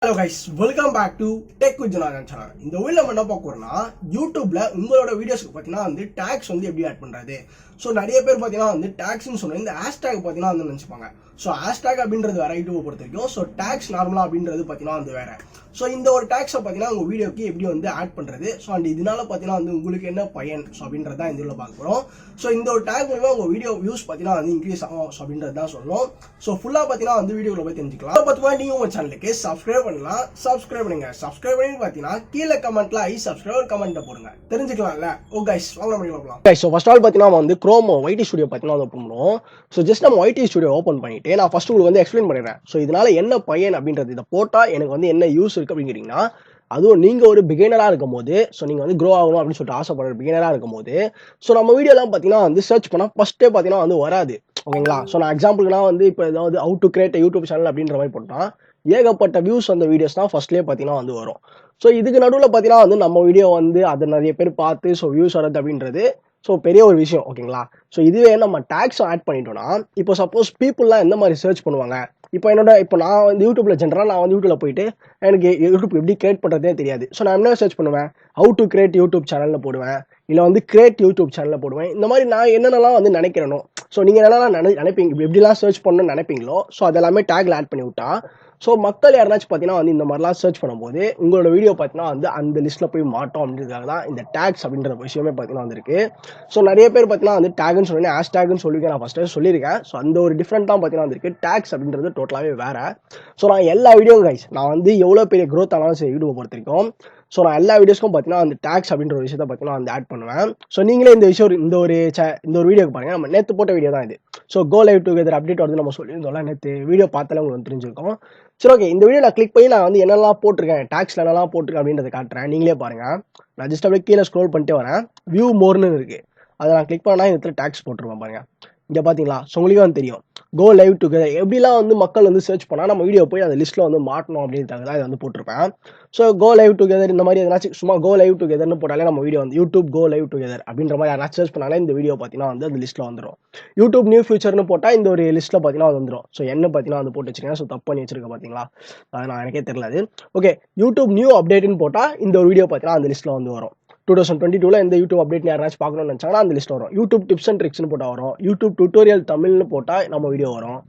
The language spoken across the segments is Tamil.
Hello guys, welcome back to Tech with Jana channel. இந்த வீடியோல நம்ம என்ன பார்க்க போறோம்னா YouTubeல உங்களோட வீடியோஸ்க்கு பாத்தீங்கன்னா வந்து tags வந்து எப்படி ஆட் பண்றது. சோ நிறைய பேர் பாத்தீங்கன்னா வந்து tags னு சொன்னா இந்த hashtag பாத்தீங்கன்னா வந்து நினைச்சுப்பாங்க. சோ hashtag அப்படின்றது வேற YouTube பொறுத்தவரைக்கும். சோ tags நார்மலா அப்படின்றது பாத்தீங்கன்னா வந்து வேற. சோ இந்த ஒரு tags பாத்தீங்கன்னா உங்க வீடியோக்கு எப்படி வந்து ஆட் பண்றது. சோ அண்ட் இதனால பாத்தீங்கன்னா வந்து உங்களுக்கு என்ன பயன் சோ அப்படின்றத தான் இந்த வீடியோல பார்க்க போறோம். சோ இந்த ஒரு tag மூலமா உங்க வீடியோ வியூஸ் பாத்தீங்கன்னா வந்து இன்க்ரீஸ் ஆகும் சோ அப்படின்றது தான் சொல்லணும். சோ ஃபுல்லா பாத்தீங்கன்னா வந்து வீடியோக்குள்ள போய் தெரிஞ்சுக்கலாம். பாத்தீங்கன்னா நீங்க உங்க சேனலுக்கு சப்ஸ்கிரைப் பண்ணலாம். சப்ஸ்கிரைப் பண்ணுங்க. சப்ஸ்கிரைப் பண்ணி பாத்தீங்கன்னா கீழ கமெண்ட்ல ஐ சப்ஸ்கிரைப் கமெண்ட் போடுங்க. தெரிஞ்சுக்கலாம்ல. ஓ गाइस வாங்க நம்ம பார்க்கலாம். गाइस சோ ஃபர்ஸ்ட் ஆல் பாத்தீங்கன்னா வந்து Chrome YT ஸ்டுடியோ பாத்தீங்கன்னா ஓபன் பண்ணுவோம். சோ ஜஸ்ட் நம்ம YT ஸ்டுடியோ ஓபன் பண்ணிட்டு நான் ஃபர்ஸ்ட் உங்களுக்கு வந்து எக்ஸ்பிளைன் பண்ணிடுறேன். சோ இதனால என்ன பயன் அப்படின்றது இத போட்டா எனக்கு வந்து என்ன யூஸ் இருக்கு அப்படிங்கறீங்கன்னா அதுவும் நீங்க ஒரு பிகினரா இருக்கும்போது சோ நீங்க வந்து க்ரோ ஆகணும் அப்படின்னு சொல்லிட்டு ஆசைப்படுற பிகினரா இருக்கும்போது சோ நம்ம வீடியோலாம் பாத்தீங்கன்னா வந்து சர்ச் பண்ணா ஃபர்ஸ்டே பாத்தீங்கன்னா வந்து வராது. ஓகேங்களா? சோ நான் எக்ஸாம்பிளுக்குனா வந்து இப்போ ஏதாவது how to create YouTube channel அப்படின்ற மாதிரி போட்டா ஏகப்பட்ட வியூஸ் அந்த வீடியோஸ் தான் ஃபர்ஸ்ட்லேயே பார்த்தீங்கன்னா வந்து வரும். ஸோ இதுக்கு நடுவில் பார்த்தீங்கன்னா வந்து நம்ம வீடியோ வந்து அதை நிறைய பேர் பார்த்து ஸோ வியூஸ் வரது அப்படின்றது ஸோ பெரிய ஒரு விஷயம். ஓகேங்களா? ஸோ இதுவே நம்ம டேக்ஸ் ஆட் பண்ணிட்டோம்னா இப்போ சப்போஸ் பீப்புளெலாம் எந்த மாதிரி சர்ச் பண்ணுவாங்க. இப்போ நான் வந்து யூடியூப்ல ஜென்ரலாக நான் வந்து யூடியூப்ல போயிட்டு எனக்கு யூடியூப் எப்படி கிரியேட் பண்ணுறதே தெரியாது. ஸோ நான் என்ன சர்ச் பண்ணுவேன், ஹவு டு கிரியேட் யூடியூப் சேனலில் போடுவேன், இல்லை வந்து கிரியேட் யூடியூப் சேனலில் போடுவேன். இந்த மாதிரி நான் என்னென்னலாம் வந்து நினைக்கிறேனோ ஸோ நீங்கள் என்னெல்லாம் நினைப்பீங்க எப்படிலாம் சர்ச் பண்ணணும்னு நினைப்பீங்களோ ஸோ அதெல்லாமே டேக்ல ஆட் பண்ணி விட்டா ஸோ மக்கள் யாருனாச்சும் பார்த்தீங்கன்னா வந்து இந்த மாதிரிலாம் சர்ச் பண்ணும்போது உங்களோட வீடியோ பார்த்தீங்கன்னா வந்து அந்த லிஸ்ட்டில் போய் மாட்டோம் அப்படின்றதுக்காக தான் இந்த டேக்ஸ் அப்படின்ற விஷயமே பார்த்தீங்கன்னா வந்துருக்கு. ஸோ நிறைய பேர் பார்த்தீங்கன்னா வந்து டேக்னு சொல்லி ஹேஷ்டேக்னு சொல்லி நான் ஃபஸ்ட்டு சொல்லியிருக்கேன். ஸோ அந்த ஒரு டிஃப்ரெண்ட் தான் பார்த்தீங்கன்னா வந்துருக்கு. டேக்ஸ் அப்படின்றது டோட்டலாகவே வேற. ஸோ நான் எல்லா வீடியோவும் கைஸ் நான் வந்து எவ்வளோ பெரிய க்ரோத் ஆனாலும் சரி யூடியூப் பொறுத்த வரைக்கும் ஸோ நான் எல்லா வீடியோஸ்க்கும் பார்த்தீங்கன்னா அந்த டேக்ஸ் அப்படின்ற ஒரு விஷயத்தை பார்த்தீங்கன்னா வந்து ஆட் பண்ணுவேன். ஸோ நீங்களே இந்த விஷயம் இந்த ஒரு வீடியோக்கு பாருங்க. நம்ம நேற்று போட்ட வீடியோ தான் இது. So go live together update வந்து நம்ம சொல்லியிருந்தோம்ல நேற்று வீடியோ பார்த்தாலே உங்களுக்கு தெரிஞ்சிருக்கும். சரி ஓகே, இந்த வீடியோ நான் கிளிக் பண்ணி நான் வந்து என்னெல்லாம் போட்டிருக்கேன் டேக்ஸ்ல என்னெல்லாம் போட்டிருக்கேன் அப்படின்றத காட்டுறேன். நீங்களே பாருங்க. நான் ஜஸ்ட் அப்படியே கீழே ஸ்க்ரோல் பண்ணிட்டு வரேன். வியூ மோர்னு இருக்கு. அதை நான் கிளிக் பண்ணா இந்த இடத்துல டேக்ஸ் போட்டுருவேன் பாருங்க. இங்கே பார்த்தீங்களா? ஸோ உங்களுக்கு வந்து தெரியும் கோ லைவ் டுகெதர் எப்படிலாம் வந்து மக்கள் வந்து சர்ச் பண்ணால் நம்ம வீடியோ போய் அந்த லிஸ்ட்டில் வந்து மாட்டணும் அப்படின்றதுக்காக தான் இதை வந்து போட்டிருப்பேன். ஸோ கோ லைவ் டுகெதர் இந்த மாதிரி எதனாச்சும் சும்மா கோ லைவ் டுகெதர்னு போட்டாலே நம்ம வீடியோ வந்து யூடியூப் கோ லைவ் டுகெதர் அப்படின்ற மாதிரி யாராச்சும் சர்ச் பண்ணாலே இந்த வீடியோ பார்த்தீங்கன்னா வந்து அந்த லிஸ்ட்டில் வந்துடும். யூடியூப் நியூ ஃபியூச்சர்னு போட்டால் இந்த ஒரு லிஸ்ட்டில் பார்த்தீங்கன்னா வந்துடும். ஸோ என்ன பார்த்தீங்கன்னா வந்து போட்டு வச்சுருக்கேன். ஸோ தப்பு பண்ணி வச்சிருக்கேன் பார்த்தீங்களா? அது நான் எனக்கே தெரியல. ஓகே, யூடியூப் நியூ அப்டேட்னு போட்டால் இந்த ஒரு வீடியோ பார்த்தீங்கன்னா அந்த லிஸ்ட்டில் வந்து வரும். 2022 இந்த யூடியூப் அப்டேட் யாராச்சும் பார்க்கணும்னு நினச்சாங்கன்னா அந்த லிஸ்ட் வரும். யூடியூப் டிப்ஸ் அண்ட் ட்ரிக்ஸ்னு போட்டால் வரும். யூடியூப் டுட்டோரியல் தமிழ்னு போட்டால் நம்ம வீடியோ வரும்.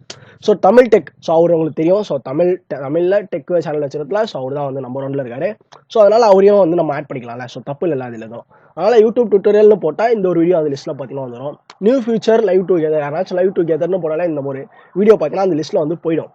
ஸோ தமிழ் டெக் ஸோ அவர் உங்களுக்கு தெரியும். ஸோ தமிழில் டெக் சேனல் வச்சுருக்கல ஸோ அவர் தான் வந்து நம்பர் 1ல இருக்காரு. ஸோ அதனால் அவரையும் வந்து நம்ம ஆட் பண்ணிக்கலாம்ல. ஸோ தப்பு இல்லை அதில் எதுவும். அதனால் யூடியூப் டுட்டோரியல்னு போட்டால் இந்த ஒரு வீடியோ அந்த லிஸ்ட்டில் பார்த்தீங்கன்னா வந்துடும். நியூ ஃபியூச்சர் லைவ் டுகெதர் யாராச்சும் லைவ் டுகெதர்னு போட்டாலே இந்த ஒரு வீடியோ பார்த்தீங்கன்னா அந்த லிஸ்ட்டில் வந்து போயிடும்.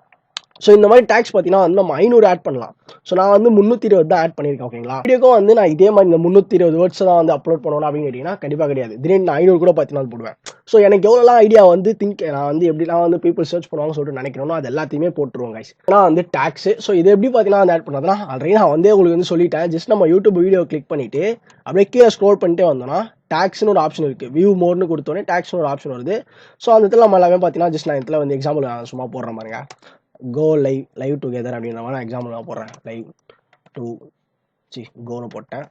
ஸோ இந்த மாதிரி டேக்ஸ் பார்த்தீங்கன்னா வந்து நம்ம 500 ஆட் பண்ணலாம். ஸோ நான் வந்து 320 தான் ஆட் பண்ணியிருக்கேன். ஓகேங்களா? வீடியோக்கும் வந்து நான் இதே மாதிரி இந்த 320 வேர்ட்ஸ் தான் வந்து அப்லோட் பண்ணணும் அப்படின்னு கேட்டிங்கன்னா கண்டிப்பாக கிடையாது. திடீர்னு நான் 500 கூட பார்த்தீங்கன்னா போடுவேன். ஸோ எனக்கு எவ்வளோலாம் ஐடியா வந்து நான் வந்து எப்படிலாம் வந்து பீப்புள் சர்ச் பண்ணுவாங்கன்னு சொல்லிட்டு நினைக்கிறோம் அது எல்லாத்தையுமே போட்டுருவோம் கைஸ். ஏன்னா வந்து டேக்ஸ் ஸோ இது எப்படி பார்த்தீங்கன்னா வந்து ஆட் பண்ணுறதுனா ஆல்ரெடி நான் வந்து உங்களுக்கு வந்து சொல்லிட்டேன். ஜஸ்ட் நம்ம யூடியூப் வீடியோ கிளிக் பண்ணிட்டு அப்படியே கீழே ஸ்க்ரோல் பண்ணிட்டே வந்தோம்னா டேக்ஸ்னு ஒரு ஆப்ஷன் இருக்குது. வியூ மோர்னு கொடுத்தோன்னே டேக்ஸ்னு ஒரு ஆப்ஷன் வருது. ஸோ அந்த இடத்துல நம்ம எல்லாமே பார்த்தீங்கன்னா ஜஸ்ட் நான் இதில் வந்து எக்ஸாம்பிள் நான் சும்மா போடுற மாதிரிங்க கோ லைவ் டுகெதர் அப்படின்ற மாதிரி நான் எக்ஸாம்பிள் நான் போடுறேன். கோன்னு போட்டேன்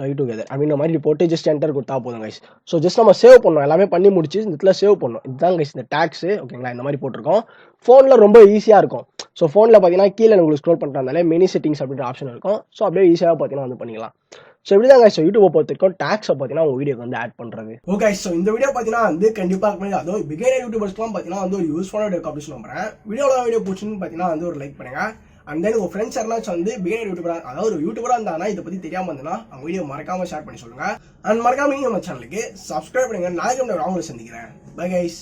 லைவ் டுகெதர் அப்படின்ற மாதிரி போட்டு ஜஸ்ட் என்டர் கொடுத்தா போதும் கைஸ். ஸோ ஜஸ்ட் நம்ம சேவ் பண்ணோம். எல்லாமே பண்ணி முடிச்சு இந்த இடத்துல சேவ் பண்ணோம். இதுதான் கைஸ் இந்த டேக்ஸு. ஓகேங்களா? இந்த மாதிரி போட்டிருக்கோம். ஃபோனில் ரொம்ப ஈஸியாக இருக்கும். ஸோ ஃபோனில் பார்த்தீங்கன்னா கீழே உங்களுக்கு ஸ்க்ரோல் பண்ணிட்டாலே மெனி செட்டிங்ஸ் அப்படின்ற ஆப்ஷன் இருக்கும். ஸோ அப்படியே ஈஸியாக பார்த்தீங்கன்னா வந்து பண்ணிக்கலாம். ஸோ இப்படிதான் கைஸ் யூடியூப் பொறுத்திருக்கும் டேக்ஸை பார்த்தீங்கன்னா உங்க வீடியோக்கு வந்து ஆட் பண்ணுறது. ஓகே, ஸோ இந்த வீடியோ பார்த்தீங்கன்னா வந்து கண்டிப்பாக அதுவும் பிகினர் யூடியூபர்ஸ்லாம் பார்த்தீங்கன்னா வந்து ஒரு யூஸ்ஃபுல்லான வீடியோ அப்படின்னு நம்புறேன். வீடியோ பிடிச்சுன்னு பார்த்தீங்கன்னா வந்து ஒரு லைக் பண்ணுங்க. அண்ட் தென் உங்கள் ஃப்ரெண்ட்ஸ் யாராச்சும் வந்து பிகினர் யூடியூபராக அதாவது ஒரு யூடியூபராக இருந்தாங்கன்னா இதை பற்றி தெரியாமல் இருந்ததுன்னா அவங்க வீடியோ மறக்காம ஷேர் பண்ணி சொல்லுங்க. அண்ட் மறக்காம நம்ம சேனலுக்கு சப்ஸ்கிரைப் பண்ணுங்க. நாளைக்கு அவங்களை சந்திக்கிறேன். Bye guys.